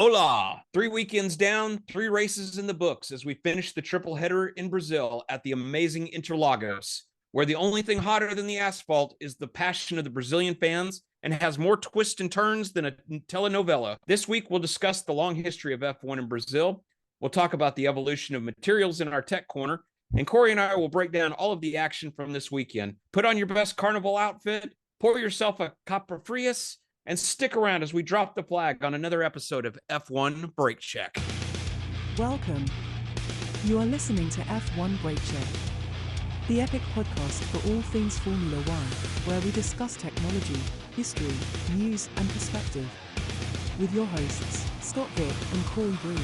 Hola! 3 weekends down, 3 races in the books as we finish the triple header in Brazil at the amazing Interlagos, where the only thing hotter than the asphalt is the passion of the Brazilian fans and has more twists and turns than a telenovela. This week, we'll discuss the long history of F1 in Brazil. We'll talk about the evolution of materials in our tech corner, and Corey and I will break down all of the action from this weekend. Put on your best carnival outfit, pour yourself a caipirinhas, and stick around as we drop the flag on another episode of F1 Brake Check. Welcome. You are listening to F1 Brake Check, the epic podcast for all things Formula One, where we discuss technology, history, news, and perspective. With your hosts, Scott Vick and Corey Breen.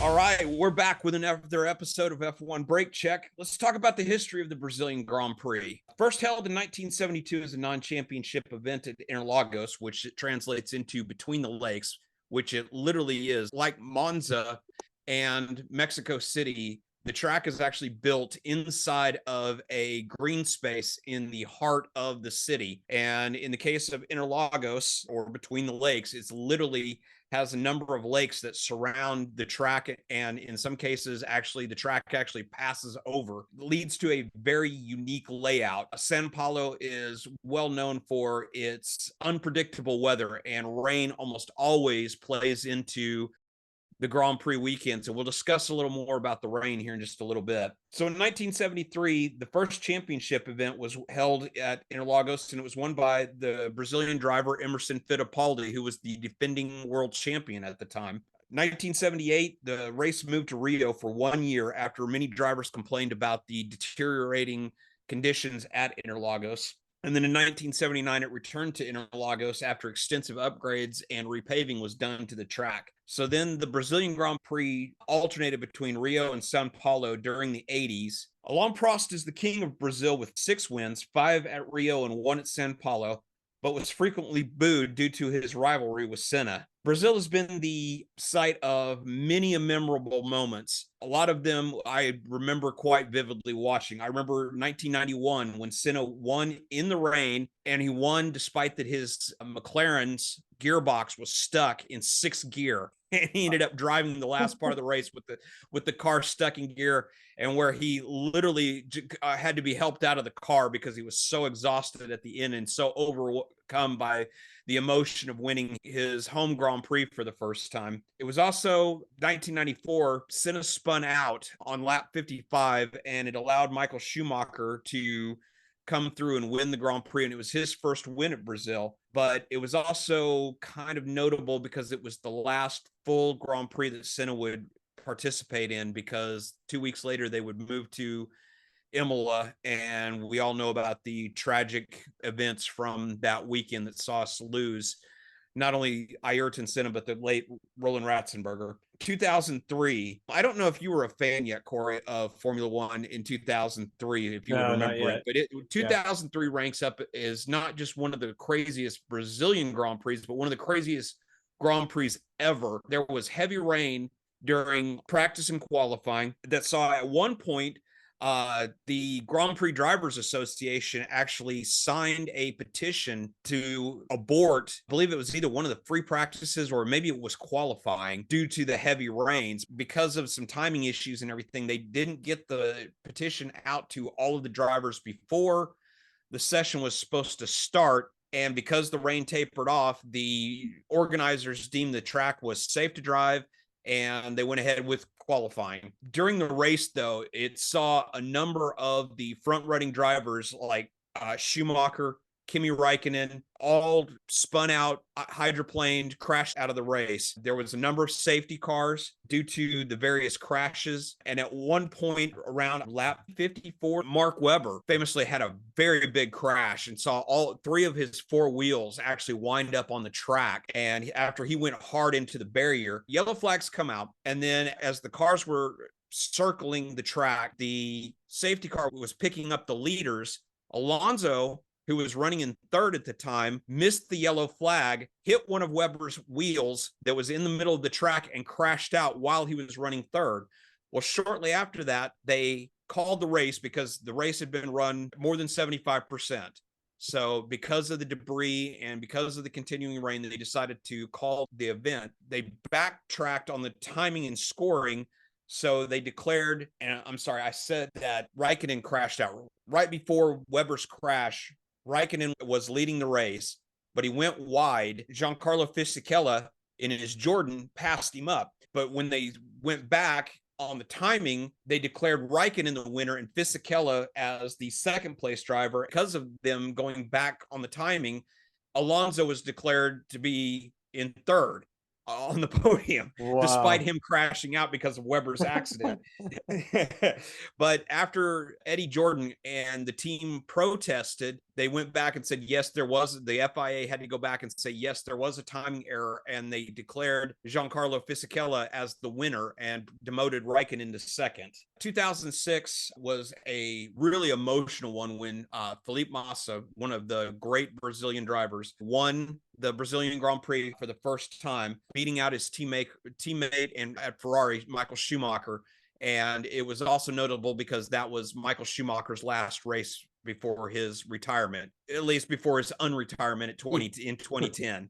All right, we're back with another episode of F1 Brake Check. Let's talk about the history of the Brazilian Grand Prix. First held in 1972 as a non-championship event at Interlagos, which it translates into Between the Lakes, which it literally is. Like Monza and Mexico City, the track is actually built inside of a green space in the heart of the city. And in the case of Interlagos, or Between the Lakes, it's literally has a number of lakes that surround the track, and in some cases actually the track actually passes over. It leads to a very unique layout. Sao Paulo is well known for its unpredictable weather, and rain almost always plays into the Grand Prix weekend. So we'll discuss a little more about the rain here in just a little bit. So in 1973, the first championship event was held at Interlagos, and it was won by the Brazilian driver Emerson Fittipaldi, who was the defending world champion at the time. 1978, the race moved to Rio for 1 year after many drivers complained about the deteriorating conditions at Interlagos. And then in 1979, it returned to Interlagos after extensive upgrades and repaving was done to the track. So then the Brazilian Grand Prix alternated between Rio and Sao Paulo during the 80s. Alain Prost is the king of Brazil with 6 wins, 5 at Rio and 1 at Sao Paulo, but was frequently booed due to his rivalry with Senna. Brazil has been the site of many memorable moments. A lot of them I remember quite vividly watching. I remember 1991 when Senna won in the rain, and he won despite that his McLaren's gearbox was stuck in 6th gear. And he ended up driving the last part of the race with the car stuck in gear, and where he literally had to be helped out of the car because he was so exhausted at the end and so overcome by the emotion of winning his home Grand Prix for the first time. It was also 1994, Senna spun out on lap 55, and it allowed Michael Schumacher to come through and win the Grand Prix, and it was his first win at Brazil. But it was also kind of notable because it was the last full Grand Prix that Senna would participate in, because 2 weeks later they would move to Imola, and we all know about the tragic events from that weekend that saw us lose not only Ayrton Senna, but the late Roland Ratzenberger. 2003, I don't know if you were a fan yet, Corey, of Formula One in 2003, if you would remember it, but 2003 ranks up as not just one of the craziest Brazilian Grand Prix, but one of the craziest Grand Prix ever. There was heavy rain during practice and qualifying that saw at one point the Grand Prix Drivers Association actually signed a petition to abort, I believe it was either one of the free practices or maybe it was qualifying, due to the heavy rains. Because of some timing issues and everything, they didn't get the petition out to all of the drivers before the session was supposed to start. And because the rain tapered off, the organizers deemed the track was safe to drive, and they went ahead with qualifying. During the race, though, it saw a number of the front-running drivers like Schumacher, Kimi Räikkönen, all spun out, hydroplaned, crashed out of the race. There was a number of safety cars due to the various crashes. And at one point around lap 54, Mark Webber famously had a very big crash and saw all 3 of his 4 wheels actually wind up on the track. And after he went hard into the barrier, yellow flags come out. And then as the cars were circling the track, the safety car was picking up the leaders. Alonso, who was running in 3rd at the time, missed the yellow flag, hit one of Webber's wheels that was in the middle of the track, and crashed out while he was running 3rd. Well, shortly after that, they called the race because the race had been run more than 75%. So because of the debris and because of the continuing rain, they decided to call the event. They backtracked on the timing and scoring. So they declared, and I'm sorry, I said that Raikkonen crashed out right before Webber's crash. Raikkonen was leading the race, but he went wide. Giancarlo Fisichella in his Jordan passed him up. But when they went back on the timing, they declared Raikkonen the winner and Fisichella as the second place driver. Because of them going back on the timing, Alonso was declared to be in third on the podium, despite him crashing out because of Webber's accident. But after Eddie Jordan and the team protested, they went back and said, yes, there was, the FIA had to go back and say, yes, there was a timing error. And they declared Giancarlo Fisichella as the winner and demoted Raikkonen to second. 2006 was a really emotional one when Felipe Massa, one of the great Brazilian drivers, won the Brazilian Grand Prix for the first time, beating out his teammate and at Ferrari, Michael Schumacher. And it was also notable because that was Michael Schumacher's last race before his retirement, at least before his unretirement in 2010.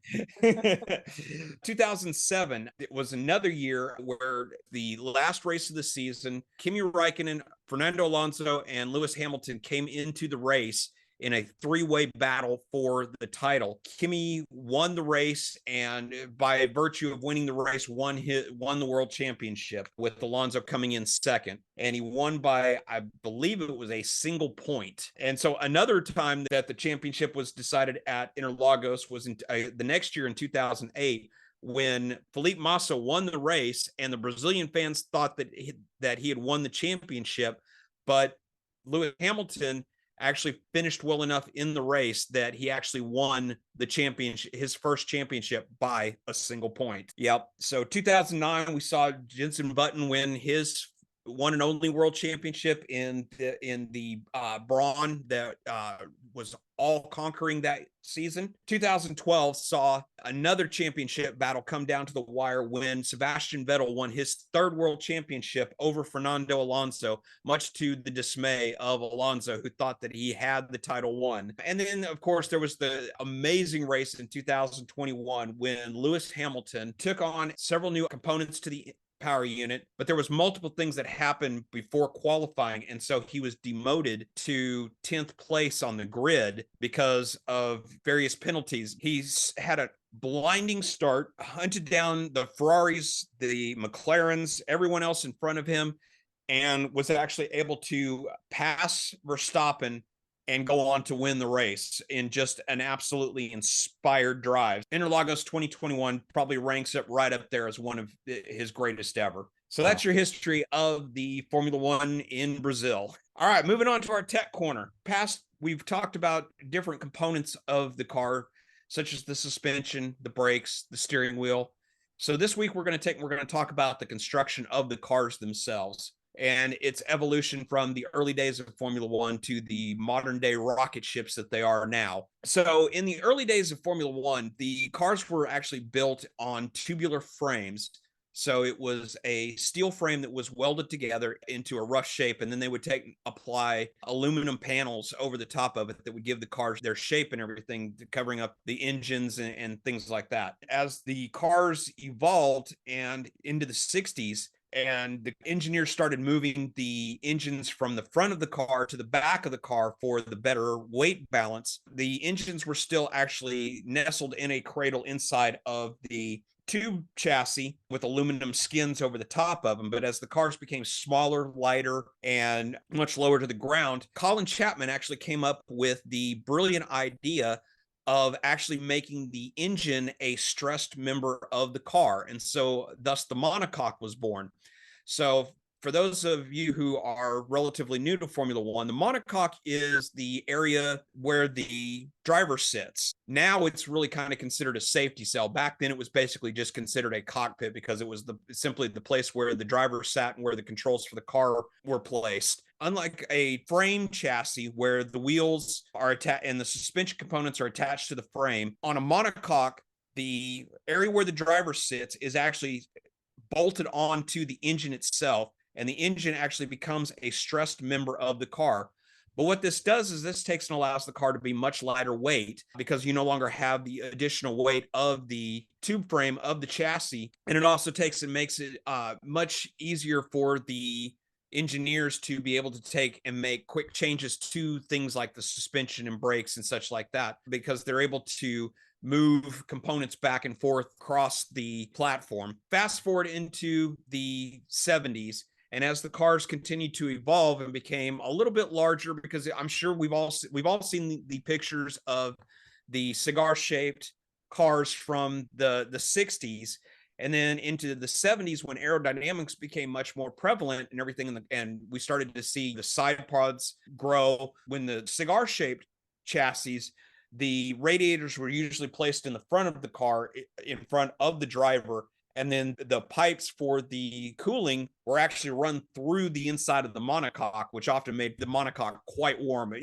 2007, it was another year where the last race of the season, Kimi Raikkonen, Fernando Alonso, and Lewis Hamilton came into the race in a three-way battle for the title. Kimi won the race, and by virtue of winning the race, won the world championship, with Alonso coming in second. And he won by, I believe it was a single point. And so another time that the championship was decided at Interlagos was in the next year in 2008, when Felipe Massa won the race, and the Brazilian fans thought that he had won the championship, but Lewis Hamilton actually finished well enough in the race that he actually won the championship, his first championship, by a single point. Yep. So 2009, we saw Jenson Button win his one and only world championship in the Brawn that was all conquering that season. 2012 saw another championship battle come down to the wire when Sebastian Vettel won his third world championship over Fernando Alonso, much to the dismay of Alonso, who thought that he had the title won. And then, of course, there was the amazing race in 2021 when Lewis Hamilton took on several new components to the power unit, but there was multiple things that happened before qualifying, and so he was demoted to 10th place on the grid because of various penalties. He's had a blinding start, hunted down the Ferraris, the McLarens, everyone else in front of him, and was actually able to pass Verstappen and go on to win the race in just an absolutely inspired drive. Interlagos 2021 probably ranks it right up there as one of his greatest ever. So that's your history of the Formula One in Brazil. All right, moving on to our tech corner. We've talked about different components of the car, such as the suspension, the brakes, the steering wheel. So this week we're going to talk about the construction of the cars themselves and its evolution from the early days of Formula One to the modern day rocket ships that they are now. So in the early days of Formula One, the cars were actually built on tubular frames. So it was a steel frame that was welded together into a rough shape, and then they would apply aluminum panels over the top of it that would give the cars their shape and everything, covering up the engines and things like that. As the cars evolved and into the 60s, and the engineers started moving the engines from the front of the car to the back of the car for the better weight balance, the engines were still actually nestled in a cradle inside of the tube chassis with aluminum skins over the top of them. But as the cars became smaller, lighter, and much lower to the ground, Colin Chapman actually came up with the brilliant idea of actually making the engine a stressed member of the car. And so thus the monocoque was born. So for those of you who are relatively new to Formula One, the monocoque is the area where the driver sits. Now it's really kind of considered a safety cell. Back then it was basically just considered a cockpit because it was simply the place where the driver sat and where the controls for the car were placed. Unlike a frame chassis where the wheels are attached and the suspension components are attached to the frame, on a monocoque, the area where the driver sits is actually bolted onto the engine itself, and the engine actually becomes a stressed member of the car. But what this does is this takes and allows the car to be much lighter weight because you no longer have the additional weight of the tube frame of the chassis. And it also takes and makes it much easier for the engineers to be able to take and make quick changes to things like the suspension and brakes and such like that, because they're able to move components back and forth across the platform. Fast forward into the 70s, and as the cars continued to evolve and became a little bit larger, because I'm sure we've all seen the pictures of the cigar-shaped cars from the 60s, and then into the 70s when aerodynamics became much more prevalent and everything, and we started to see the side pods grow. When the cigar-shaped chassis, the radiators were usually placed in the front of the car, in front of the driver, and then the pipes for the cooling were actually run through the inside of the monocoque, which often made the monocoque quite warm,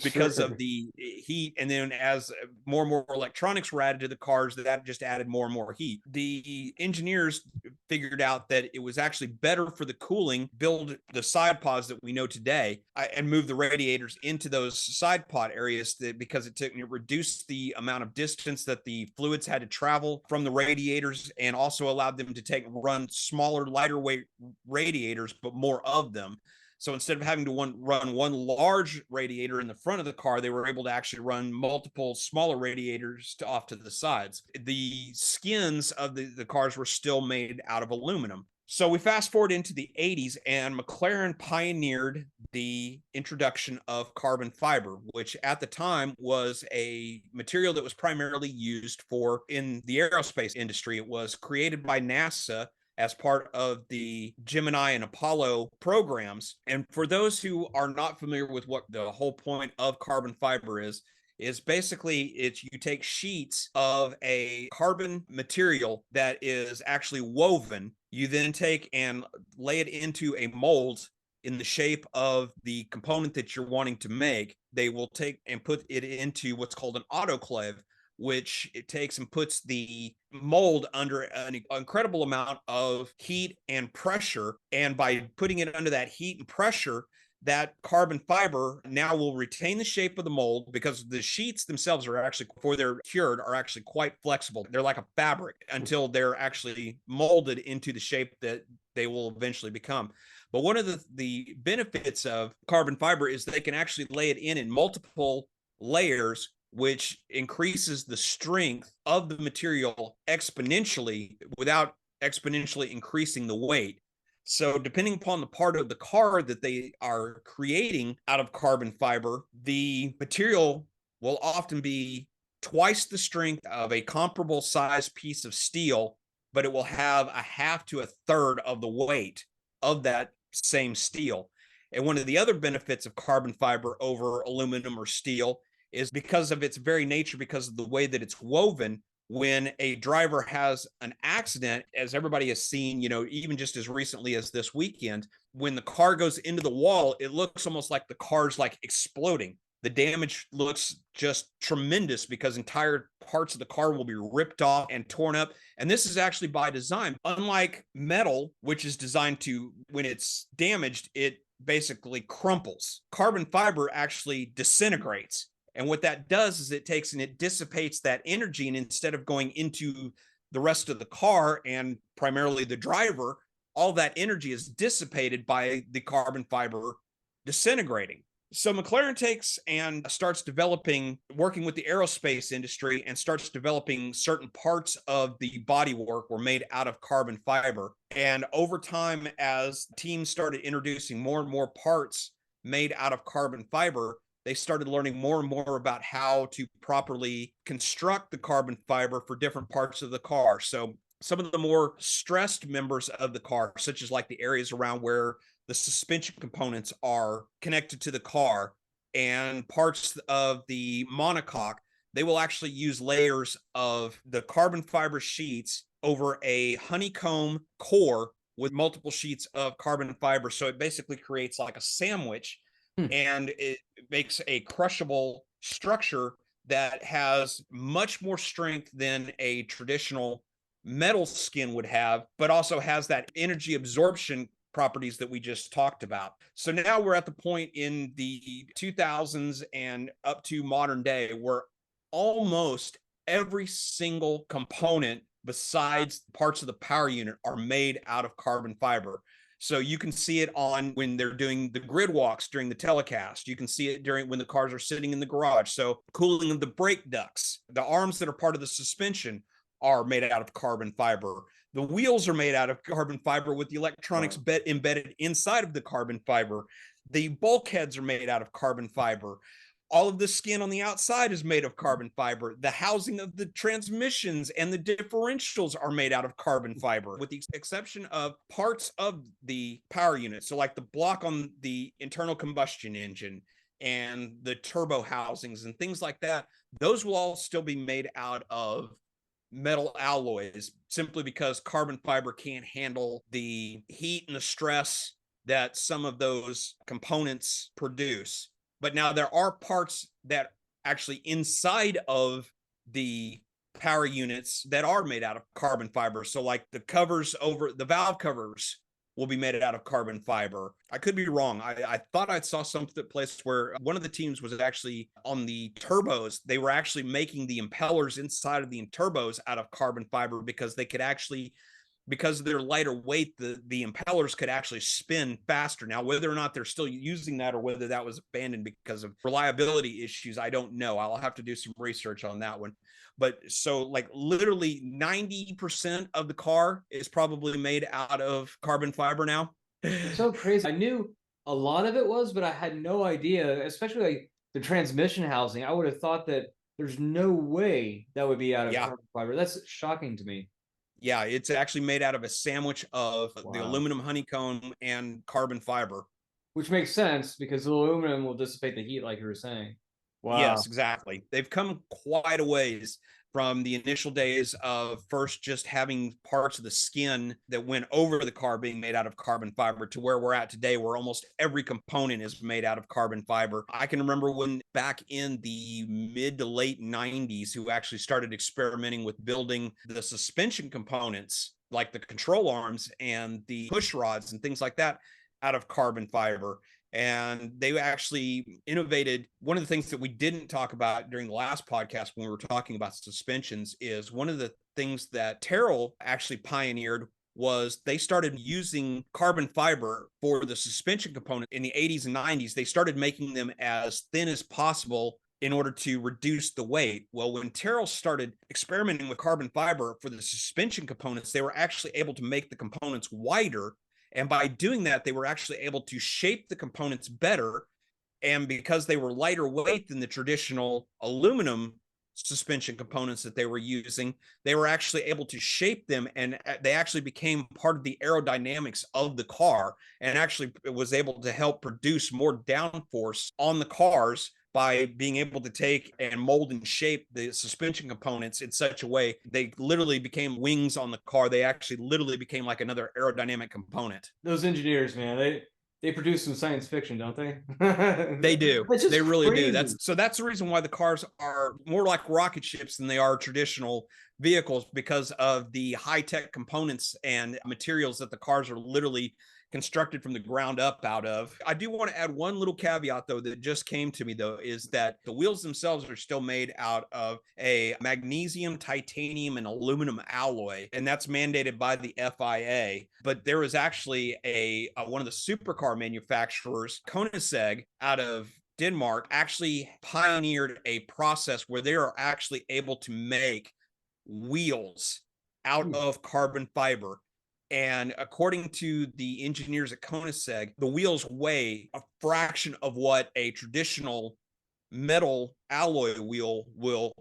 because of the heat. And then as more and more electronics were added to the cars, that just added more and more heat. The engineers figured out that it was actually better for the cooling, build the side pods that we know today, and move the radiators into those side pod areas, because it reduced the amount of distance that the fluids had to travel from the radiators, and also allowed them to run smaller, lighter weight radiators, but more of them. So instead of having to run one large radiator in the front of the car, they were able to actually run multiple smaller radiators off to the sides. The skins of the cars were still made out of aluminum. So we fast forward into the 80s, and McLaren pioneered the introduction of carbon fiber, which at the time was a material that was primarily used in the aerospace industry. It was created by NASA as part of the Gemini and Apollo programs. And for those who are not familiar with what the whole point of carbon fiber is basically you take sheets of a carbon material that is actually woven. You then take and lay it into a mold in the shape of the component that you're wanting to make. They will take and put it into what's called an autoclave, which it takes and puts the mold under an incredible amount of heat and pressure. And by putting it under that heat and pressure, that carbon fiber now will retain the shape of the mold, because the sheets themselves are actually, before they're cured, are actually quite flexible. They're like a fabric until they're actually molded into the shape that they will eventually become. But one of the benefits of carbon fiber is they can actually lay it in multiple layers, which increases the strength of the material exponentially without exponentially increasing the weight. So depending upon the part of the car that they are creating out of carbon fiber, the material will often be twice the strength of a comparable size piece of steel, but it will have a half to a third of the weight of that same steel. And one of the other benefits of carbon fiber over aluminum or steel is because of its very nature, because of the way that it's woven. When a driver has an accident, as everybody has seen, even just as recently as this weekend, when the car goes into the wall, it looks almost like the car's like exploding. The damage looks just tremendous because entire parts of the car will be ripped off and torn up. And this is actually by design. Unlike metal, which is designed to, when it's damaged, it basically crumples. Carbon fiber actually disintegrates. And what that does is it takes and it dissipates that energy. And instead of going into the rest of the car and primarily the driver, all that energy is dissipated by the carbon fiber disintegrating. So McLaren takes and starts working with the aerospace industry, and starts developing certain parts of the bodywork were made out of carbon fiber. And over time, as teams started introducing more and more parts made out of carbon fiber, they started learning more and more about how to properly construct the carbon fiber for different parts of the car. So some of the more stressed members of the car, such as like the areas around where the suspension components are connected to the car and parts of the monocoque, they will actually use layers of the carbon fiber sheets over a honeycomb core with multiple sheets of carbon fiber. So it basically creates like a sandwich, and it makes a crushable structure that has much more strength than a traditional metal skin would have, but also has that energy absorption properties that we just talked about. So now we're at the point in the 2000s and up to modern day where almost every single component besides parts of the power unit are made out of carbon fiber. So you can see it on when they're doing the grid walks during the telecast. You can see it during when the cars are sitting in the garage. So cooling of the brake ducts, the arms that are part of the suspension are made out of carbon fiber. The wheels are made out of carbon fiber with the electronics embedded inside of the carbon fiber. The bulkheads are made out of carbon fiber. All of the skin on the outside is made of carbon fiber. The housing of the transmissions and the differentials are made out of carbon fiber, with the exception of parts of the power unit. So like the block on the internal combustion engine and the turbo housings and things like that, those will all still be made out of metal alloys, simply because carbon fiber can't handle the heat and the stress that some of those components produce. But now there are parts that actually inside of the power units that are made out of carbon fiber. So like the covers over the valve covers will be made out of carbon fiber. I could be wrong. I thought I saw some place where one of the teams was actually on the turbos. They were actually making the impellers inside of the turbos out of carbon fiber because they could actually, because of their lighter weight, the impellers could actually spin faster. Now, whether or not they're still using that or whether that was abandoned because of reliability issues, I don't know. I'll have to do some research on that one. But so like literally 90% of the car is probably made out of carbon fiber now. It's so crazy. I knew a lot of it was, but I had no idea, especially like the transmission housing. I would have thought that there's no way that would be out of carbon fiber. That's shocking to me. Yeah, it's actually made out of a sandwich of the aluminum honeycomb and carbon fiber. Which makes sense because the aluminum will dissipate the heat, like you were saying. Wow. Yes, exactly. They've come quite a ways from the initial days of first just having parts of the skin that went over the car being made out of carbon fiber to where we're at today, where almost every component is made out of carbon fiber. I can remember when back in the mid to late 90s, who actually started experimenting with building the suspension components like the control arms and the push rods and things like that out of carbon fiber. And they actually innovated. One of the things that we didn't talk about during the last podcast when we were talking about suspensions is one of the things that Terrell actually pioneered was they started using carbon fiber for the suspension component in the 80s and 90s. They started making them as thin as possible in order to reduce the weight. Well, when Terrell started experimenting with carbon fiber for the suspension components, they were actually able to make the components wider. And by doing that, they were actually able to shape the components better. And because they were lighter weight than the traditional aluminum suspension components that they were using, they were actually able to shape them, and they actually became part of the aerodynamics of the car, and actually was able to help produce more downforce on the cars by being able to take and mold and shape the suspension components in such a way they literally became wings on the car. They actually literally became like another aerodynamic component. Those engineers, man, they produce some science fiction, don't they? They do. They really crazy. do. That's the reason why the cars are more like rocket ships than they are traditional vehicles, because of the high-tech components and materials that the cars are literally constructed from the ground up out of. I do want to add one little caveat, though, that just came to me, though, is that the wheels themselves are still made out of a magnesium, titanium, and aluminum alloy, and that's mandated by the FIA. But there is actually one of the supercar manufacturers, Koenigsegg, out of Denmark, actually pioneered a process where they are actually able to make wheels out of carbon fiber. And according to the engineers at Koenigsegg, the wheels weigh a fraction of what a traditional metal alloy wheel will.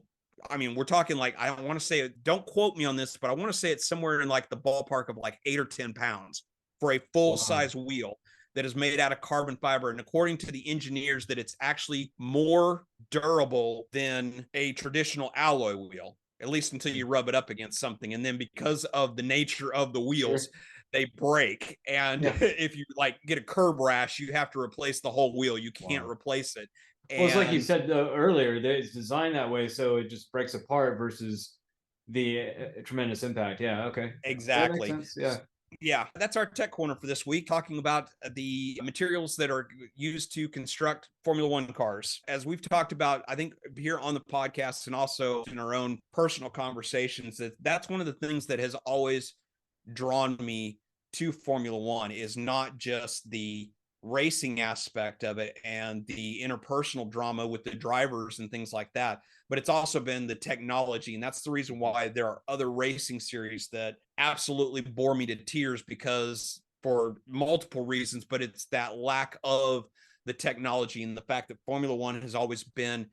I mean, we're talking like, I want to say, don't quote me on this, but I want to say it's somewhere in like the ballpark of like 8 or 10 pounds for a full size wheel that is made out of carbon fiber. And according to the engineers, that it's actually more durable than a traditional alloy wheel, at least until you rub it up against something. And then because of the nature of the wheels, they break. And if you like get a curb rash, you have to replace the whole wheel. You can't replace it. Well, it's like you said earlier, it's designed that way so it just breaks apart versus the tremendous impact. Yeah, okay. Exactly. That makes sense. Yeah. Yeah, that's our tech corner for this week, talking about the materials that are used to construct Formula One cars. As we've talked about, I think here on the podcast and also in our own personal conversations, that's one of the things that has always drawn me to Formula One is not just the racing aspect of it and the interpersonal drama with the drivers and things like that, but it's also been the technology. And that's the reason why there are other racing series that absolutely bore me to tears, because for multiple reasons, but it's that lack of the technology and the fact that Formula One has always been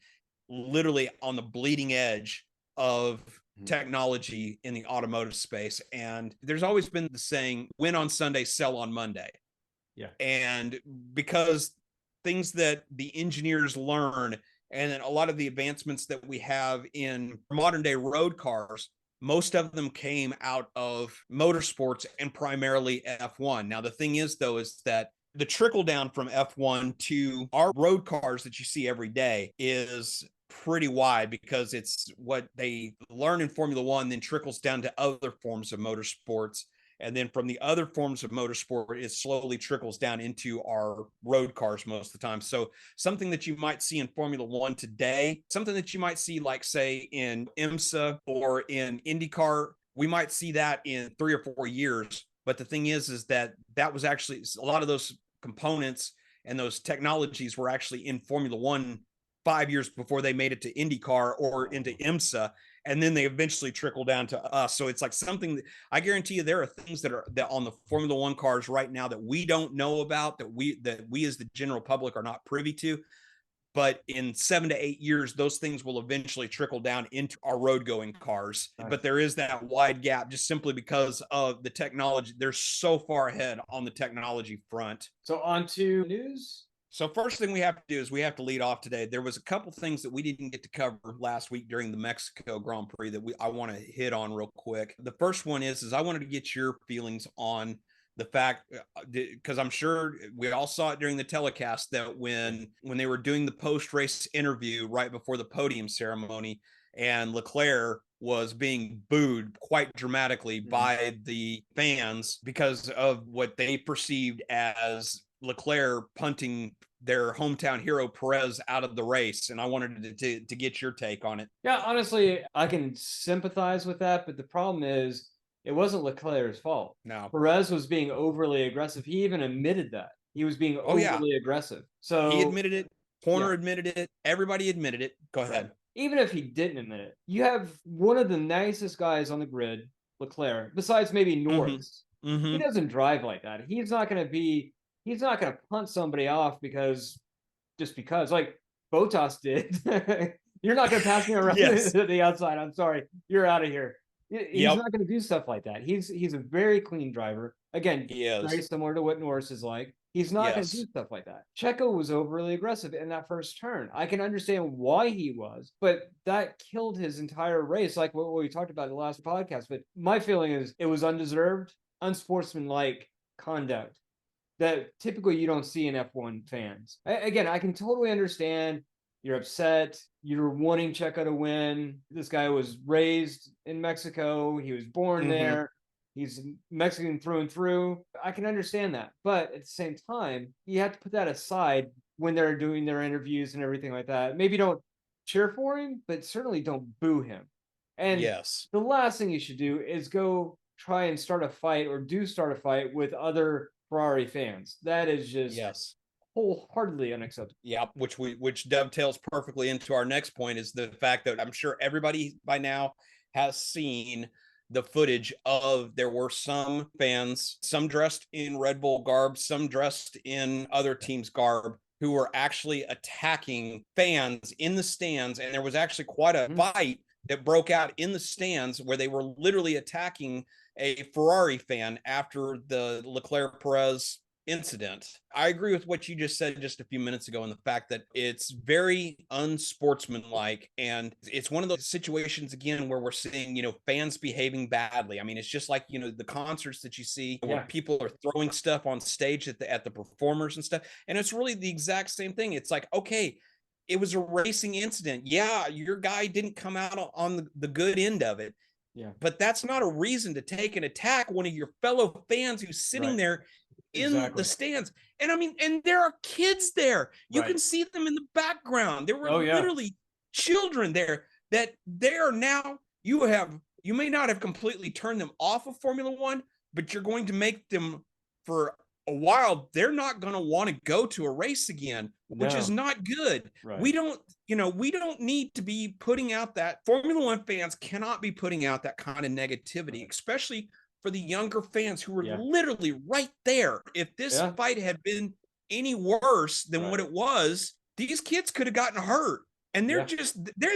literally on the bleeding edge of technology in the automotive space. And there's always been the saying, win on Sunday, sell on Monday. Yeah. And because things that the engineers learn, and then a lot of the advancements that we have in modern day road cars, most of them came out of motorsports and primarily F1. Now, the thing is, though, is that the trickle down from F1 to our road cars that you see every day is pretty wide, because it's what they learn in Formula One then trickles down to other forms of motorsports. And then from the other forms of motorsport, it slowly trickles down into our road cars most of the time. So something that you might see in Formula One today, something that you might see, like, say, in IMSA or in IndyCar, we might see that in 3 or 4 years. But the thing is that was actually a lot of those components and those technologies were actually in Formula One 5 years before they made it to IndyCar or into IMSA. And then they eventually trickle down to us. So it's like something that I guarantee you there are things that on the Formula One cars right now that we don't know about, that we as the general public are not privy to. But in 7 to 8 years, those things will eventually trickle down into our road going cars. Nice. But there is that wide gap just simply because of the technology. They're so far ahead on the technology front. So on to news. So first thing we have to do is we have to lead off today. There was a couple things that we didn't get to cover last week during the Mexico Grand Prix that I want to hit on real quick. The first one is I wanted to get your feelings on the fact, because I'm sure we all saw it during the telecast, that when they were doing the post-race interview right before the podium ceremony, and Leclerc was being booed quite dramatically by the fans because of what they perceived as Leclerc punting their hometown hero Perez out of the race. And I wanted to get your take on it. Yeah, honestly, I can sympathize with that, but the problem is it wasn't Leclerc's fault. No. Perez was being overly aggressive. He even admitted that. He was being overly aggressive. So he admitted it. Horner admitted it. Everybody admitted it. Go ahead. Even if he didn't admit it, you have one of the nicest guys on the grid, Leclerc, besides maybe Norris. He doesn't drive like that. He's not going to punt somebody off because like Bottas did. You're not going to pass me around to the outside. I'm sorry. You're out of here. He's not going to do stuff like that. He's a very clean driver. Again, very similar to what Norris is like. He's not going to do stuff like that. Checo was overly aggressive in that first turn. I can understand why he was, but that killed his entire race, like what we talked about in the last podcast. But my feeling is it was undeserved, unsportsmanlike conduct that typically you don't see in F1 fans. Again, I can totally understand you're upset. You're wanting Checo to win. This guy was raised in Mexico. He was born there. He's Mexican through and through. I can understand that. But at the same time, you have to put that aside when they're doing their interviews and everything like that. Maybe don't cheer for him, but certainly don't boo him. And the last thing you should do is go try and start a fight with other Ferrari fans. That is just wholeheartedly unacceptable. Yeah, which dovetails perfectly into our next point, is the fact that I'm sure everybody by now has seen the footage of there were some fans, some dressed in Red Bull garb, some dressed in other teams' garb, who were actually attacking fans in the stands. And there was actually quite a fight that broke out in the stands where they were literally attacking a Ferrari fan after the Leclerc-Perez incident. I agree with what you just said just a few minutes ago, and the fact that it's very unsportsmanlike, and it's one of those situations again where we're seeing, fans behaving badly. I mean, it's just like, the concerts that you see where people are throwing stuff on stage at the performers and stuff. And it's really the exact same thing. It's like, okay, it was a racing incident. Yeah, your guy didn't come out on the good end of it. Yeah. But that's not a reason to take and attack one of your fellow fans who's sitting there in the stands. And I mean, and there are kids there. You can see them in the background. There were literally children there that they are now, you may not have completely turned them off of Formula One, but you're going to make them, for a while, they're not going to want to go to a race again, which is not good. We don't need to be putting out that. Formula One fans cannot be putting out that kind of negativity, especially for the younger fans who were literally right there. If this fight had been any worse than what it was, these kids could have gotten hurt. And they're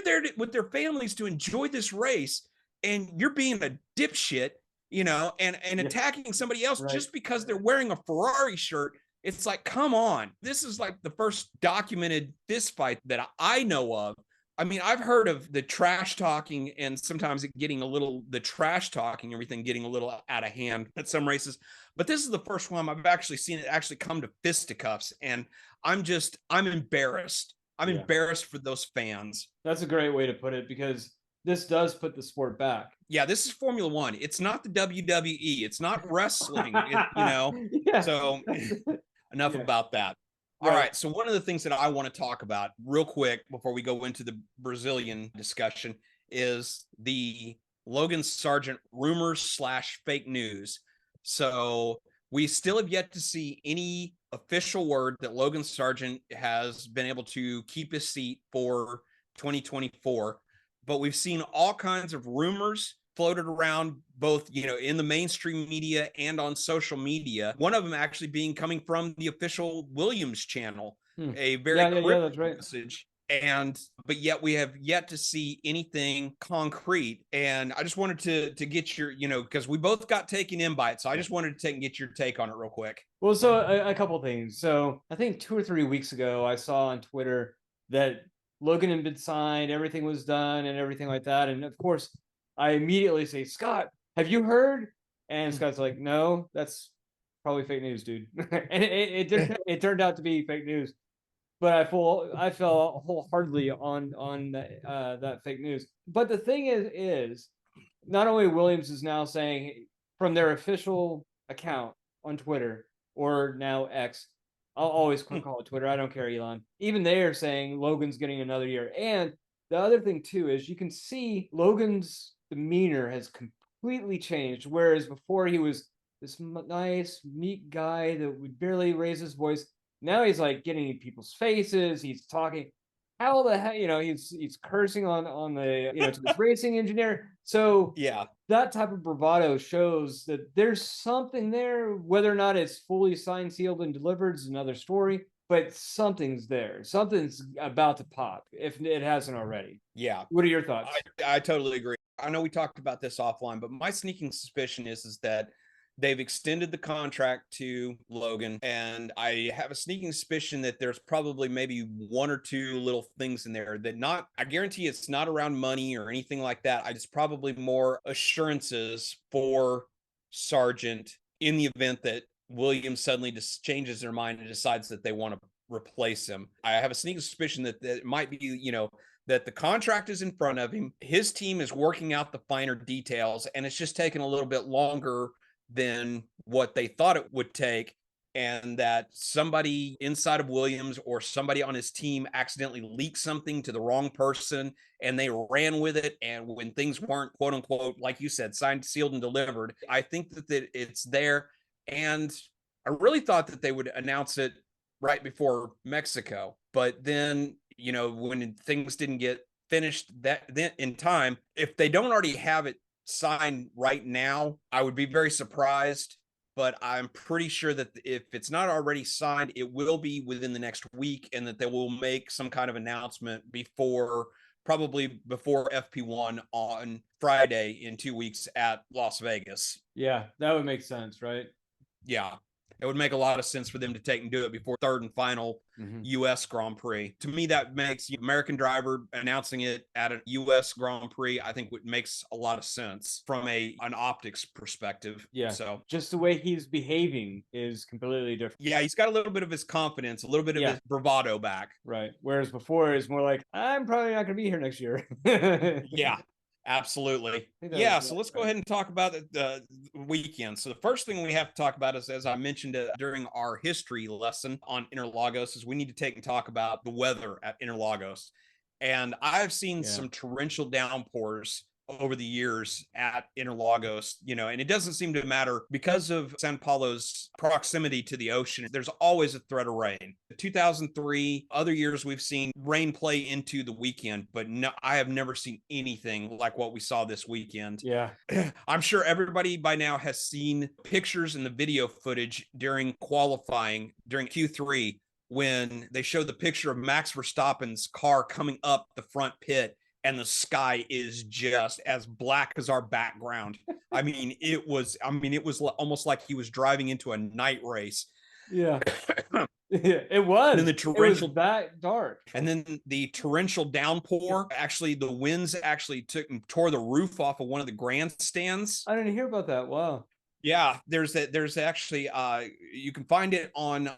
there with their families to enjoy this race. And you're being a dipshit, and attacking somebody else just because they're wearing a Ferrari shirt. It's like, come on. This is like the first documented fist fight that I know of. I mean, I've heard of the trash talking and sometimes it getting everything getting a little out of hand at some races. But this is the first one I've actually seen it actually come to fisticuffs. And I'm embarrassed. I'm embarrassed for those fans. That's a great way to put it, because this does put the sport back. Yeah, this is Formula One. It's not the WWE. It's not wrestling, So enough about that. All right. So one of the things that I want to talk about real quick before we go into the Brazilian discussion is the Logan Sargent rumors / fake news. So we still have yet to see any official word that Logan Sargent has been able to keep his seat for 2024. But we've seen all kinds of rumors floated around, both, in the mainstream media and on social media. One of them actually coming from the official Williams channel, a very cryptic message. But yet we have yet to see anything concrete. And I just wanted to get your, because we both got taken in by it. So I just wanted to get your take on it real quick. Well, so a couple of things. So I think 2 or 3 weeks ago, I saw on Twitter that Logan had been signed, everything was done and everything like that. And of course, I immediately say, Scott, have you heard? And Scott's like, no, that's probably fake news, dude. And it turned out to be fake news. But I fell wholeheartedly on that fake news. But the thing is not only Williams is now saying from their official account on Twitter, or now X, I'll always call it Twitter. I don't care, Elon. Even they are saying Logan's getting another year. And the other thing, too, is you can see Logan's demeanor has completely changed. Whereas before he was this nice, meek guy that would barely raise his voice. Now he's like getting in people's faces. He's talking. How the hell, he's cursing on the, to this racing engineer. So that type of bravado shows that there's something there. Whether or not it's fully signed, sealed, and delivered is another story, but something's there. Something's about to pop if it hasn't already. Yeah. What are your thoughts? I totally agree. I know we talked about this offline, but my sneaking suspicion is that they've extended the contract to Logan, and I have a sneaking suspicion that there's probably maybe 1 or 2 little things in there that I guarantee it's not around money or anything like that. It's probably more assurances for Sargent in the event that Williams suddenly just changes their mind and decides that they want to replace him. I have a sneaking suspicion that it might be, that the contract is in front of him. His team is working out the finer details, and it's just taking a little bit longer than what they thought it would take, and that somebody inside of Williams or somebody on his team accidentally leaked something to the wrong person and they ran with it. And when things weren't, quote unquote, like you said, signed, sealed, and delivered, I think that it's there. And I really thought that they would announce it right before Mexico. But then, when things didn't get finished then in time, if they don't already have it signed right now, I would be very surprised, but I'm pretty sure that if it's not already signed, it will be within the next week, and that they will make some kind of announcement probably before FP1 on Friday in 2 weeks at Las Vegas. Yeah, that would make sense, right? Yeah. It would make a lot of sense for them to take and do it before third and final U.S. Grand Prix. To me, that makes American driver announcing it at a U.S. Grand Prix, I think makes a lot of sense from an optics perspective. Yeah. So just the way he's behaving is completely different. Yeah, he's got a little bit of his confidence, a little bit of his bravado back. Right. Whereas before it's more like, I'm probably not going to be here next year. Yeah. Absolutely. think that Yeah. was So let's go right. ahead and talk about the weekend. So the first thing we have to talk about is, as I mentioned during our history lesson on Interlagos, is we need to take and talk about the weather at Interlagos. And I've seen Yeah. some torrential downpours over the years at Interlagos, and it doesn't seem to matter because of Sao Paulo's proximity to the ocean. There's always a threat of rain. 2003, other years we've seen rain play into the weekend, but no, I have never seen anything like what we saw this weekend. Yeah. I'm sure everybody by now has seen pictures and the video footage during qualifying during Q3 when they showed the picture of Max Verstappen's car coming up the front pit and the sky is just as black as our background. It was almost like he was driving into a night race. Yeah. Yeah, it was. And then the torrential, it was that dark. and then the torrential downpour. Actually, the winds actually tore the roof off of one of the grandstands. I didn't hear about that. Wow. Yeah, there's actually you can find it on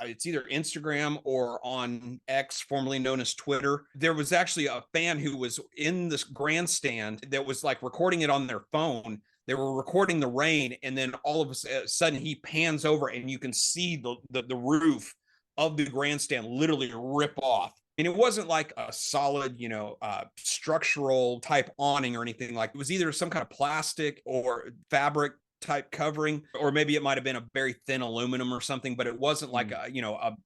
it's either Instagram or on X, formerly known as Twitter. There was actually a fan who was in this grandstand that was like recording it on their phone. They were recording the rain, and then all of a sudden he pans over and you can see the roof of the grandstand literally rip off. And it wasn't like a solid, structural type awning or anything. Like, it was either some kind of plastic or fabric type covering, or maybe it might have been a very thin aluminum or something, but it wasn't like a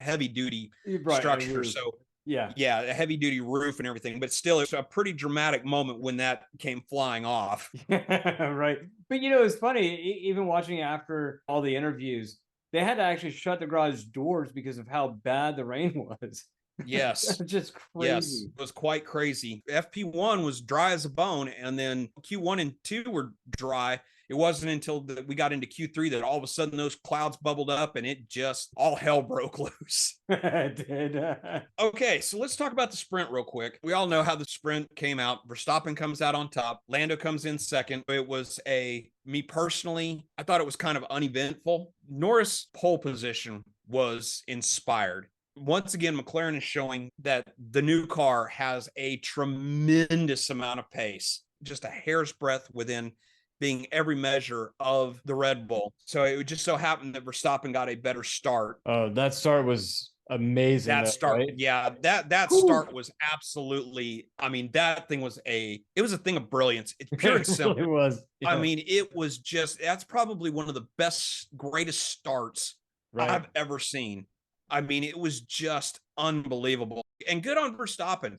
heavy duty structure. So yeah, a heavy duty roof and everything, but still it's a pretty dramatic moment when that came flying off. Right. But it's funny, even watching after all the interviews, they had to actually shut the garage doors because of how bad the rain was. Yes. Just crazy. Yes, it was quite crazy. FP1 was dry as a bone, and then Q1 and 2 were dry. It wasn't until we got into Q3 that all of a sudden those clouds bubbled up and it just all hell broke loose. It did. Okay, so let's talk about the sprint real quick. We all know how the sprint came out. Verstappen comes out on top. Lando comes in second. It was me personally, I thought it was kind of uneventful. Norris' pole position was inspired. Once again, McLaren is showing that the new car has a tremendous amount of pace, just a hair's breadth within being every measure of the Red Bull. So it just so happened that Verstappen got a better start. Oh, that start was amazing. That start, right? yeah, that start was absolutely, that thing was it was a thing of brilliance. It's pure and simple. It was. Yeah. It was that's probably one of the greatest starts I've ever seen. It was just unbelievable. And good on Verstappen.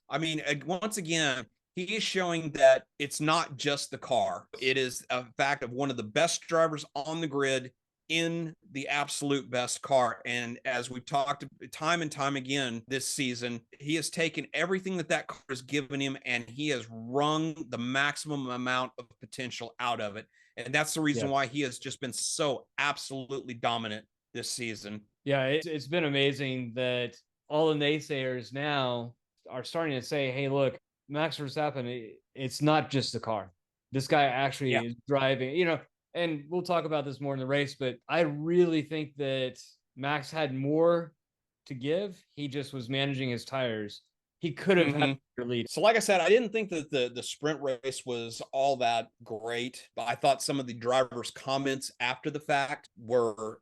Once again, he is showing that it's not just the car. It is a fact of one of the best drivers on the grid in the absolute best car. And as we've talked time and time again this season, he has taken everything that car has given him and he has wrung the maximum amount of potential out of it. And that's the reason why he has just been so absolutely dominant this season. Yeah, it's been amazing that all the naysayers now are starting to say, hey, look, Max Verstappen, it's not just the car. This guy actually is driving, and we'll talk about this more in the race, but I really think that Max had more to give. He just was managing his tires. He could have had a lead. So like I said, I didn't think that the sprint race was all that great, but I thought some of the drivers' comments after the fact were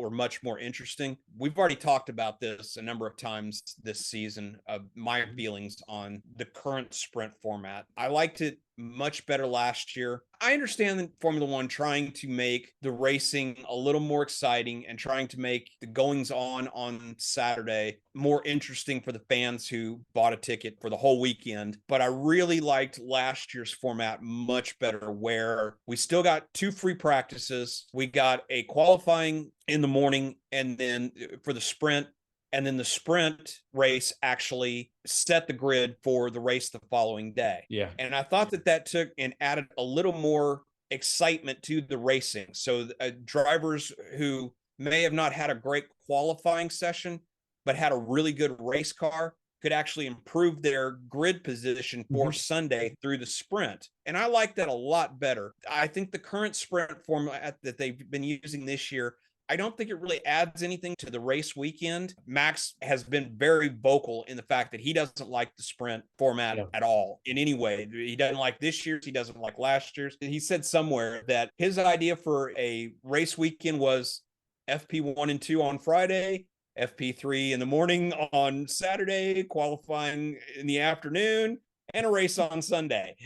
much more interesting. We've already talked about this a number of times this season, of my feelings on the current sprint format. I liked it much better last year. I understand that Formula One trying to make the racing a little more exciting and trying to make the goings on Saturday more interesting for the fans who bought a ticket for the whole weekend. But I really liked last year's format much better, where we still got 2 free practices. We got a qualifying in the morning, and then for the sprint, and then the sprint race actually set the grid for the race the following day. Yeah. And I thought that took and added a little more excitement to the racing. So drivers who may have not had a great qualifying session, but had a really good race car, could actually improve their grid position for Sunday through the sprint. And I like that a lot better. I think the current sprint format that they've been using this year, I don't think it really adds anything to the race weekend. Max has been very vocal in the fact that he doesn't like the sprint format at all in any way. He doesn't like this year's, he doesn't like last year's. He said somewhere that his idea for a race weekend was FP1 and 2 on Friday, FP3 in the morning on Saturday, qualifying in the afternoon, and a race on Sunday.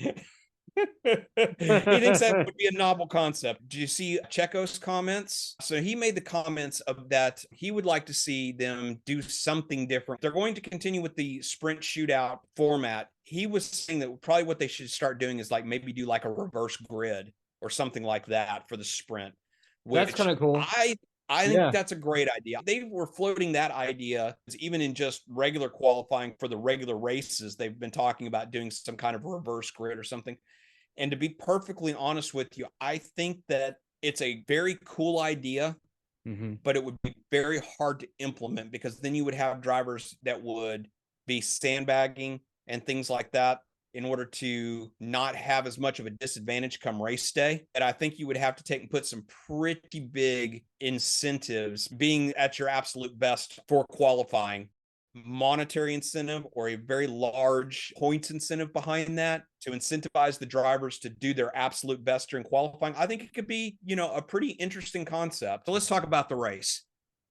He thinks that would be a novel concept. Do you see Checo's comments? So he made the comments of that he would like to see them do something different. They're going to continue with the sprint shootout format. He was saying that probably what they should start doing is like maybe do like a reverse grid or something like that for the sprint. That's kind of cool. I think that's a great idea. They were floating that idea even in just regular qualifying for the regular races. They've been talking about doing some kind of reverse grid or something. And to be perfectly honest with you, I think that it's a very cool idea, but it would be very hard to implement because then you would have drivers that would be sandbagging and things like that in order to not have as much of a disadvantage come race day. And I think you would have to take and put some pretty big incentives, being at your absolute best for qualifying, monetary incentive or a very large points incentive behind that to incentivize the drivers to do their absolute best during qualifying. I think it could be, a pretty interesting concept. So let's talk about the race.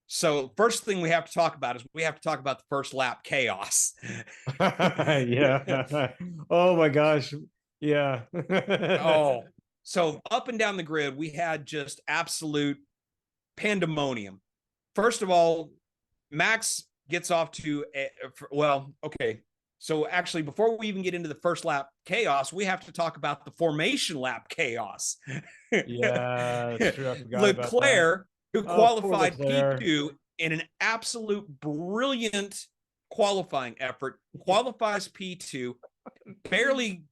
So first thing we have to talk about is we have to talk about the first lap chaos. Yeah. Oh my gosh. Yeah. So up and down the grid, we had just absolute pandemonium. First of all, Max gets off to so actually before we even get into the first lap chaos, we have to talk about the formation lap chaos. Yeah, that's true. Leclerc, who qualified P2 in an absolute brilliant qualifying effort, qualifies P2, barely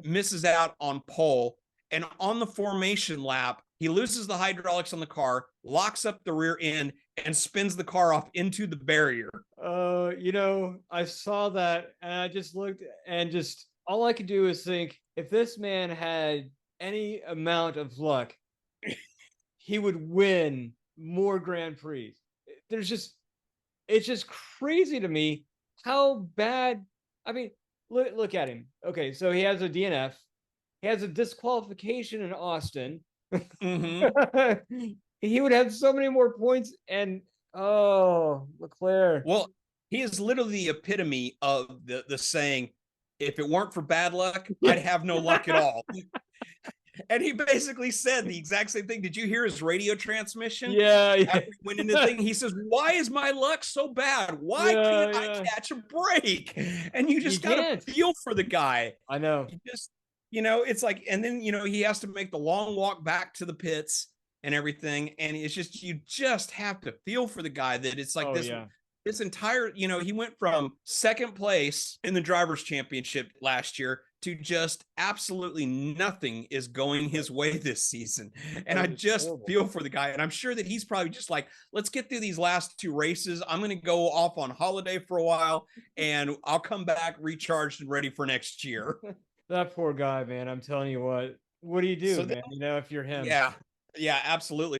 misses out on pole, and on the formation lap he loses the hydraulics on the car, locks up the rear end, and spins the car off into the barrier. I saw that and I just looked and just all I could do is think if this man had any amount of luck, he would win more Grand Prix. It's just crazy to me how bad. I mean, look at him. Okay, so he has a DNF. He has a disqualification in Austin. He would have so many more points and Leclerc. Well, he is literally the epitome of the saying, if it weren't for bad luck, I'd have no luck at all. And he basically said the exact same thing. Did you hear his radio transmission? Yeah. After he went into the thing, he says, why is my luck so bad? Why can't I catch a break? And you just got to feel for the guy. I know. It's like, and then, he has to make the long walk back to the pits and everything. And it's just, you just have to feel for the guy that it's like this entire, he went from second place in the Drivers' Championship last year to just absolutely nothing is going his way this season. And I just feel for the guy. And I'm sure that he's probably just like, let's get through these last two races. I'm going to go off on holiday for a while and I'll come back recharged and ready for next year. That poor guy, man. I'm telling you what do you do, man? If you're him. Yeah, absolutely.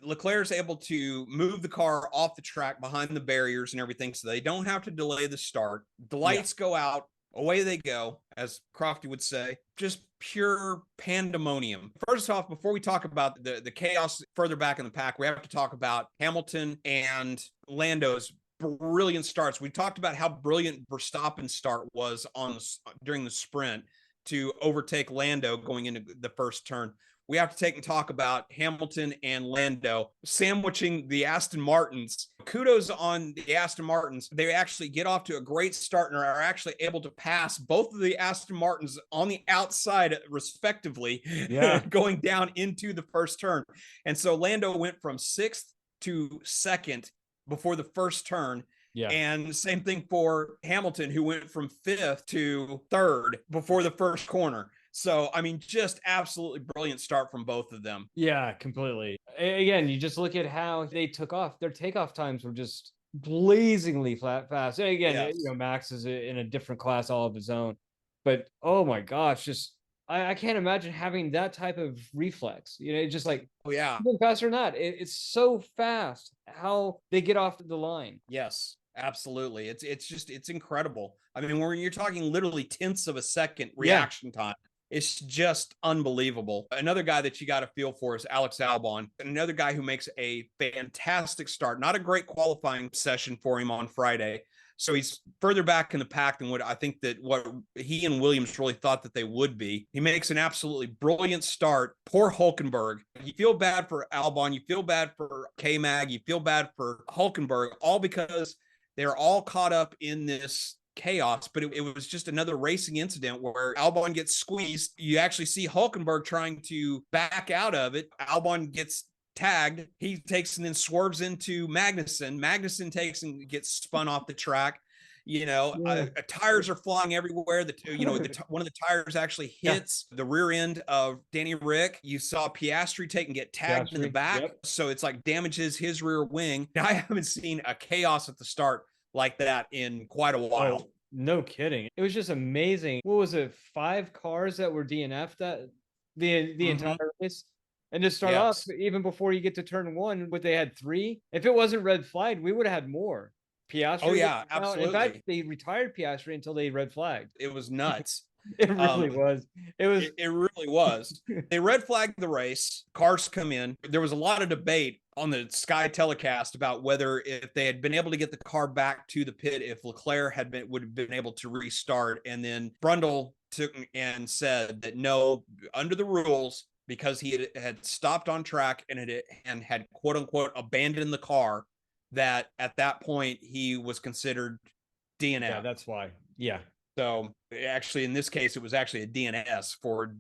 Leclerc's able to move the car off the track behind the barriers and everything, so they don't have to delay the start. The lights go out, away they go, as Crofty would say. Just pure pandemonium. First off, before we talk about the chaos further back in the pack, we have to talk about Hamilton and Lando's brilliant starts. We talked about how brilliant Verstappen's start was during the sprint to overtake Lando going into the first turn. We have to take and talk about Hamilton and Lando sandwiching the Aston Martins. Kudos on the Aston Martins. They actually get off to a great start and are actually able to pass both of the Aston Martins on the outside, respectively, going down into the first turn. And so Lando went from 6th to 2nd before the first turn. Yeah. And same thing for Hamilton, who went from 5th to 3rd before the first corner. So, I mean, just absolutely brilliant start from both of them. Yeah, completely. Again, you just look at how they took off. Their takeoff times were just blazingly fast. And again, Max is in a different class all of his own. But, oh my gosh, I can't imagine having that type of reflex. Just like, oh yeah, faster than that. It's so fast how they get off the line. yes, absolutely. It's incredible. I mean, when you're talking literally tenths of a second reaction time, it's just unbelievable. Another guy that you got to feel for is Alex Albon, another guy who makes a fantastic start. Not a great qualifying session for him on Friday. So he's further back in the pack than what I think that what he and Williams really thought that they would be. He makes an absolutely brilliant start. Poor Hulkenberg. You feel bad for Albon. You feel bad for K-Mag. You feel bad for Hulkenberg, all because they're all caught up in this chaos, but it was just another racing incident where Albon gets squeezed. You actually see Hulkenberg trying to back out of it. Albon gets tagged. He takes and then swerves into Magnussen. Magnussen takes and gets spun off the track. Tires are flying everywhere. One of the tires actually hits the rear end of Danny Rick. You saw Piastri take and get tagged in the back. Yep. So it's like damages his rear wing. Now, I haven't seen a chaos at the start like that in quite a while. Oh, no kidding. It was just amazing. What was it? 5 cars that were DNF'd that the entire race. And to start off, even before you get to turn 1, what they had 3. If it wasn't red flagged, we would have had more. Piastri. Oh yeah, absolutely. In fact, they retired Piastri until they red flagged. It was nuts. It really was. It really was. They red flagged the race. Cars come in. There was a lot of debate on the Sky telecast about whether if they had been able to get the car back to the pit, if Leclerc would have been able to restart. And then Brundle took and said that no, under the rules, because he had stopped on track and had quote unquote abandoned the car, that at that point he was considered DNF. Yeah, that's why. Yeah. So actually, in this case, it was actually a DNS for,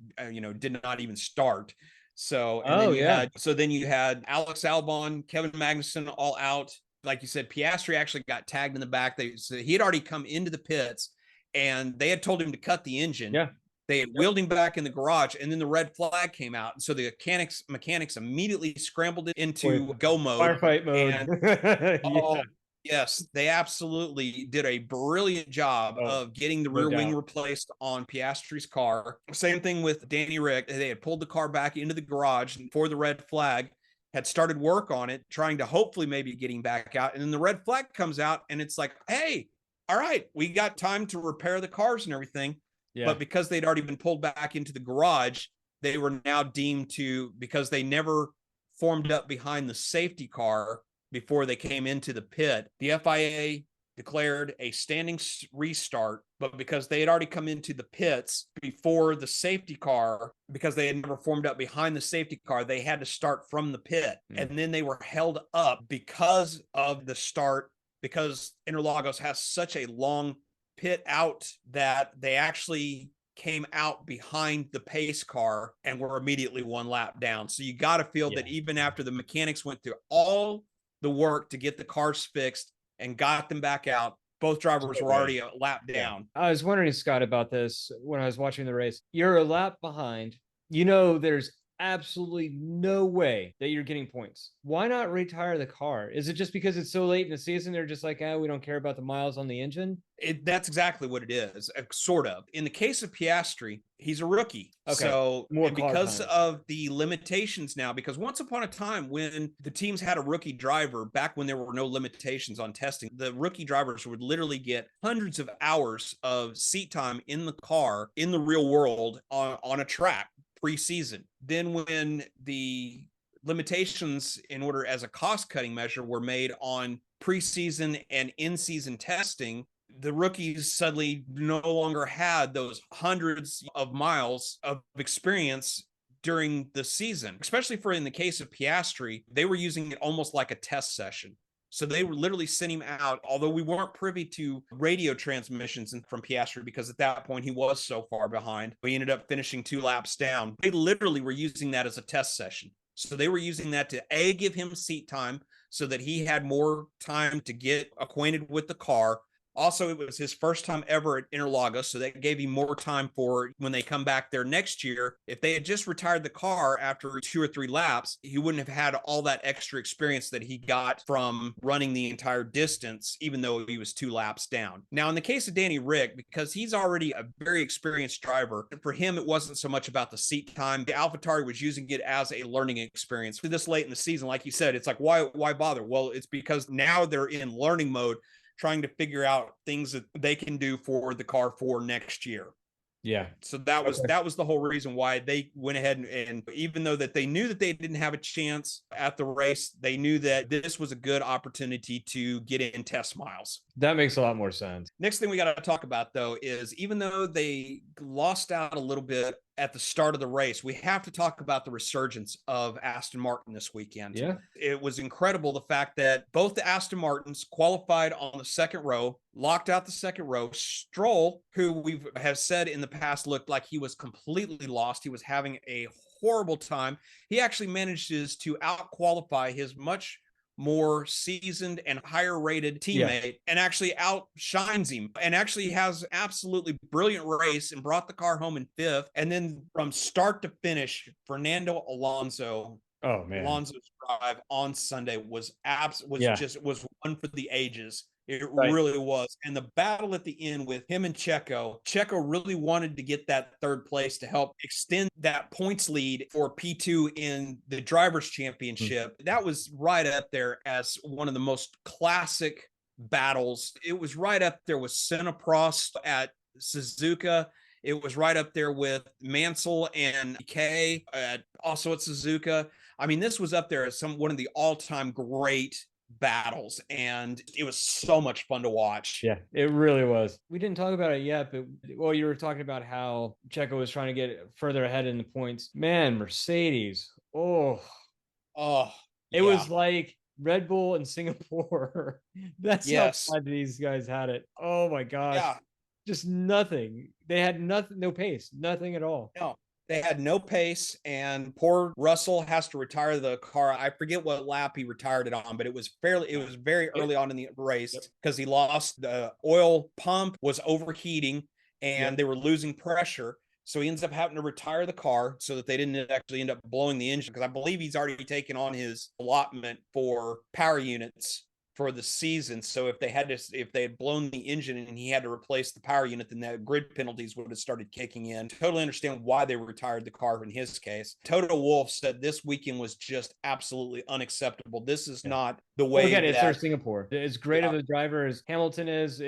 did not even start. So, then you had Alex Albon, Kevin Magnussen all out. Like you said, Piastri actually got tagged in the back. He had already come into the pits and they had told him to cut the engine. Yeah. They had wheeled him back in the garage, and then the red flag came out. And so the mechanics immediately scrambled it into go mode. Firefight mode. And, yes, they absolutely did a brilliant job of getting the rear wing replaced on Piastri's car. Same thing with Danny Rick. They had pulled the car back into the garage for the red flag, had started work on it, trying to hopefully maybe getting back out. And then the red flag comes out, and it's like, hey, all right, we got time to repair the cars and everything. Yeah. But because they'd already been pulled back into the garage, they were now deemed to, because they never formed up behind the safety car before they came into the pit, the FIA declared a standing restart. But because they had already come into the pits before the safety car, because they had never formed up behind the safety car, they had to start from the pit. And then they were held up because of the start, because Interlagos has such a long pit out that they actually came out behind the pace car and were immediately 1 lap down. So you got to feel that even after the mechanics went through all the work to get the cars fixed and got them back out, both drivers were already a lap down. I was wondering, Scott, about this when I was watching the race. You're a lap behind. There's absolutely no way that you're getting points. Why not retire the car? Is it just because it's so late in the season? They're just like, we don't care about the miles on the engine. That's exactly what it is, sort of. In the case of Piastri, he's a rookie. Okay. So because of the limitations now, because once upon a time when the teams had a rookie driver, back when there were no limitations on testing, the rookie drivers would literally get hundreds of hours of seat time in the car in the real world on a track pre-season. Then when the limitations in order as a cost-cutting measure were made on preseason and in-season testing, the rookies suddenly no longer had those hundreds of miles of experience during the season. Especially in the case of Piastri, they were using it almost like a test session. So they were literally sending him out, although we weren't privy to radio transmissions from Piastri because at that point he was so far behind. We ended up finishing 2 laps down. They literally were using that as a test session. So they were using that to give him seat time so that he had more time to get acquainted with the car, Also, it was his first time ever at Interlagos, so that gave him more time for when they come back there next year. If they had just retired the car after 2 or 3 laps, he wouldn't have had all that extra experience that he got from running the entire distance, even though he was 2 laps down. Now, in the case of Danny Rick, because he's already a very experienced driver, for him, it wasn't so much about the seat time. The AlphaTauri was using it as a learning experience. This late in the season, like you said, it's like, why bother? Well, it's because now they're in learning mode, trying to figure out things that they can do for the car for next year. Yeah. So that was the whole reason why they went ahead and even though that they knew that they didn't have a chance at the race, they knew that this was a good opportunity to get in test miles. That makes a lot more sense. Next thing we got to talk about, though, is even though they lost out a little bit at the start of the race, we have to talk about the resurgence of Aston Martin this weekend. Yeah. It was incredible the fact that both the Aston Martins qualified on the second row, locked out the second row. Stroll, who we have said in the past looked like he was completely lost, he was having a horrible time. He actually manages to out-qualify his much more seasoned and higher rated teammate and actually outshines him and actually has absolutely brilliant race and brought the car home in 5th. And then from start to finish, Fernando Alonso, Alonso's drive on Sunday was one for the ages. It really was. And the battle at the end with him and Checo really wanted to get that 3rd place to help extend that points lead for P2 in the Drivers' Championship. That was right up there as one of the most classic battles. It was right up there with Senna Prost at Suzuka. It was right up there with Mansell and Kay also at Suzuka. I mean, this was up there as one of the all-time great battles, and it was so much fun to watch. Yeah, it really was. We didn't talk about it yet, but you were talking about how Checo was trying to get further ahead in the points. Man, Mercedes. It was like Red Bull in Singapore. That's how bad these guys had it. Oh my gosh. Yeah. Just nothing. They had nothing, no pace, nothing at all. No. They had no pace, and poor Russell has to retire the car. I forget what lap he retired it on, but it was very early on in the race because he lost the oil pump, was overheating, and they were losing pressure. So he ends up having to retire the car so that they didn't actually end up blowing the engine, because I believe he's already taken on his allotment for power units for the season. So if they had blown the engine and he had to replace the power unit, then the grid penalties would have started kicking in. Totally understand why they retired the car in his case. Toto Wolff said this weekend was just absolutely unacceptable. This is not the way. Again, it's for Singapore. As great of a driver as Hamilton is,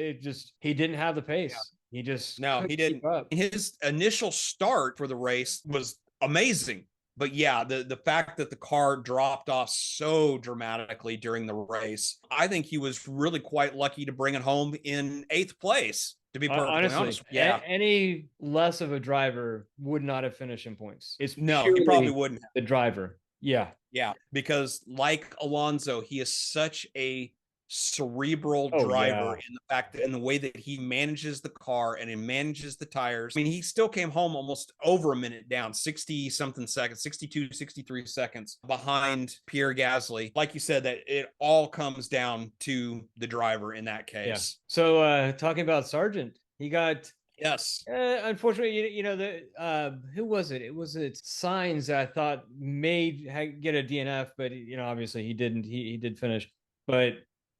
he didn't have the pace. He didn't. His initial start for the race was amazing. But yeah, the fact that the car dropped off so dramatically during the race, I think he was really quite lucky to bring it home in 8th place, to be perfectly honest. Yeah. Any less of a driver would not have finished in points. He probably wouldn't have. The driver. Yeah. Yeah. Because like Alonso, he is such a cerebral driver in the fact that in the way that he manages the car and he manages the tires. I mean, he still came home almost over a minute down, 60 something seconds, 62, 63 seconds behind Pierre Gasly. Like you said, that it all comes down to the driver in that case. Yeah. So talking about Sargent, he got unfortunately, who was it? It was Sainz that I thought may get a DNF, but obviously he didn't. He did finish, but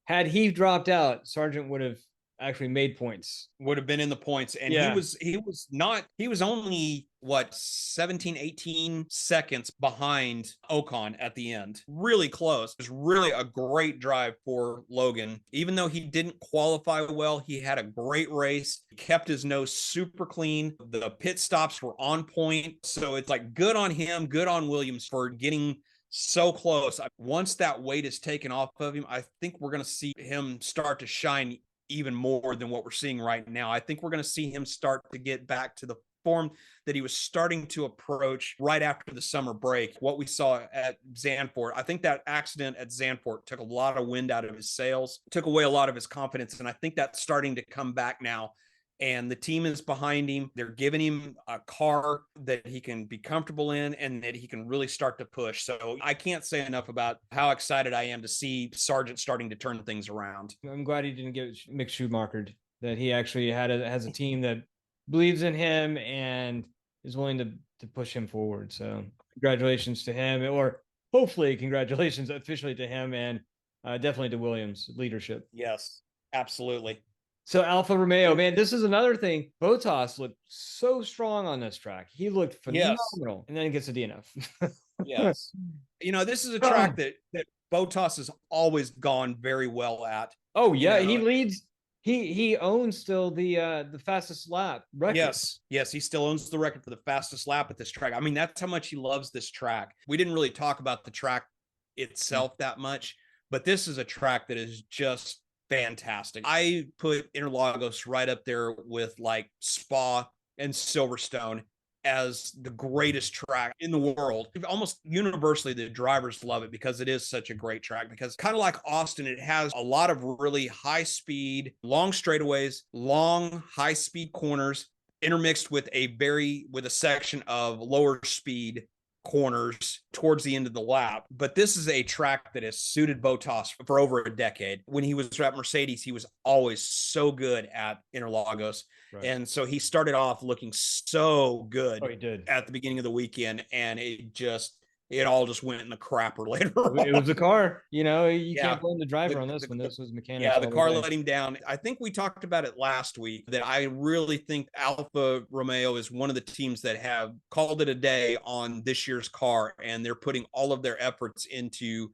had he dropped out, Sargent would have actually made points. Would have been in the points. And he was only 17, 18 seconds behind Ocon at the end. Really close. It was really a great drive for Logan. Even though he didn't qualify well, he had a great race. He kept his nose super clean. The pit stops were on point. So it's like good on him, good on Williams for getting so close. Once that weight is taken off of him, I think we're going to see him start to shine even more than what we're seeing right now. I think we're going to see him start to get back to the form that he was starting to approach right after the summer break. What we saw at Zandvoort, I think that accident at Zandvoort took a lot of wind out of his sails, took away a lot of his confidence, and I think that's starting to come back now. and the team is behind him. They're giving him a car that he can be comfortable in and that he can really start to push. So I can't say enough about how excited I am to see Sargent starting to turn things around. I'm glad he didn't get Mick Schumachered, that he actually has a team that believes in him and is willing to push him forward. So congratulations to him, or hopefully congratulations officially to him, and definitely to Williams' leadership. Yes, absolutely. So Alfa Romeo, man, this is another thing. Bottas looked so strong on this track. He looked phenomenal, and then he gets a DNF. Yes. This is a track that Bottas has always gone very well at. Oh yeah, he leads. He owns still the fastest lap record. Yes, he still owns the record for the fastest lap at this track. I mean, that's how much he loves this track. We didn't really talk about the track itself that much, but this is a track that is just fantastic. I put Interlagos right up there with like Spa and Silverstone as the greatest track in the world. Almost universally, the drivers love it because it is such a great track. Because kind of like Austin, it has a lot of really high speed, long straightaways, long high speed corners, intermixed with a section of lower speed corners towards the end of the lap. But this is a track that has suited Bottas for over a decade. When he was at Mercedes, he was always so good at Interlagos. Right. And so he started off looking so good at the beginning of the weekend, and it all just went in the crapper later on. It was the car. You can't blame the driver on this when this was mechanical. Yeah, the car let him down. I think we talked about it last week that I really think Alfa Romeo is one of the teams that have called it a day on this year's car, and they're putting all of their efforts into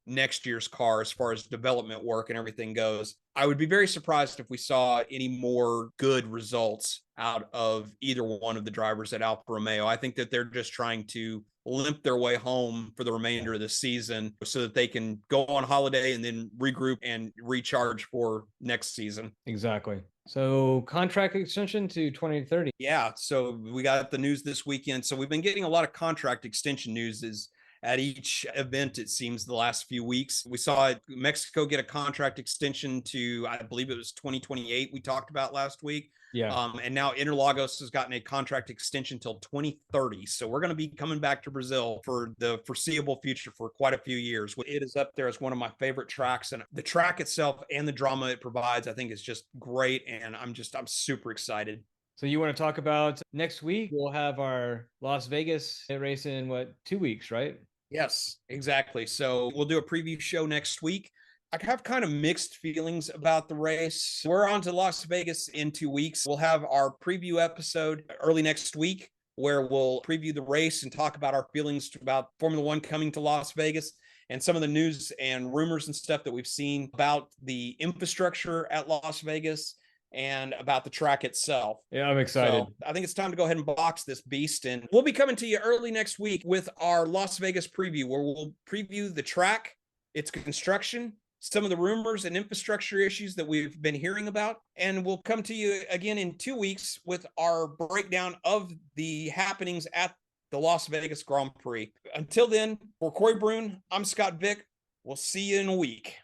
next year's car as far as development work and everything goes. I would be very surprised if we saw any more good results out of either one of the drivers at Alfa Romeo. I think that they're just trying to limp their way home for the remainder of the season so that they can go on holiday and then regroup and recharge for next season. Exactly. So contract extension to 2030. Yeah. So we got the news this weekend. So we've been getting a lot of contract extension news at each event, it seems, the last few weeks. We saw Mexico get a contract extension to, I believe it was 2028 we talked about last week. Yeah. And now Interlagos has gotten a contract extension till 2030. So we're going to be coming back to Brazil for the foreseeable future for quite a few years. It is up there as one of my favorite tracks, and the track itself and the drama it provides, I think, is just great. And I'm super excited. So you want to talk about next week? We'll have our Las Vegas race in 2 weeks, right? Yes, exactly. So we'll do a preview show next week. I have kind of mixed feelings about the race. We're on to Las Vegas in 2 weeks. We'll have our preview episode early next week where we'll preview the race and talk about our feelings about Formula One coming to Las Vegas and some of the news and rumors and stuff that we've seen about the infrastructure at Las Vegas and about the track itself. Yeah, I'm excited. So I think it's time to go ahead and box this beast. And we'll be coming to you early next week with our Las Vegas preview, where we'll preview the track, its construction, some of the rumors and infrastructure issues that we've been hearing about. And we'll come to you again in 2 weeks with our breakdown of the happenings at the Las Vegas Grand Prix. Until then, for Corey Brune, I'm Scott Vick. We'll see you in a week.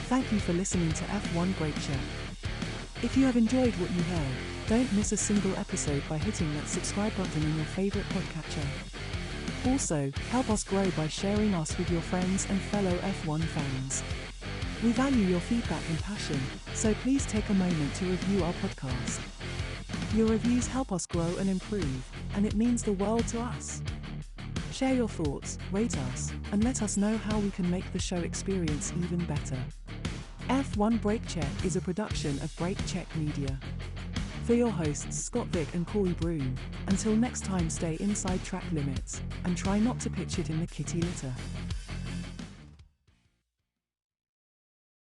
Thank you for listening to F1 Break Check. If you have enjoyed what you heard, don't miss a single episode by hitting that subscribe button in your favorite podcatcher. Also, help us grow by sharing us with your friends and fellow F1 fans. We value your feedback and passion, so please take a moment to review our podcast. Your reviews help us grow and improve, and it means the world to us. Share your thoughts, rate us, and let us know how we can make the show experience even better. F1 Break Check is a production of Break Check Media. For your hosts Scott Vick and Corey Brune, until next time, stay inside track limits and try not to pitch it in the kitty litter.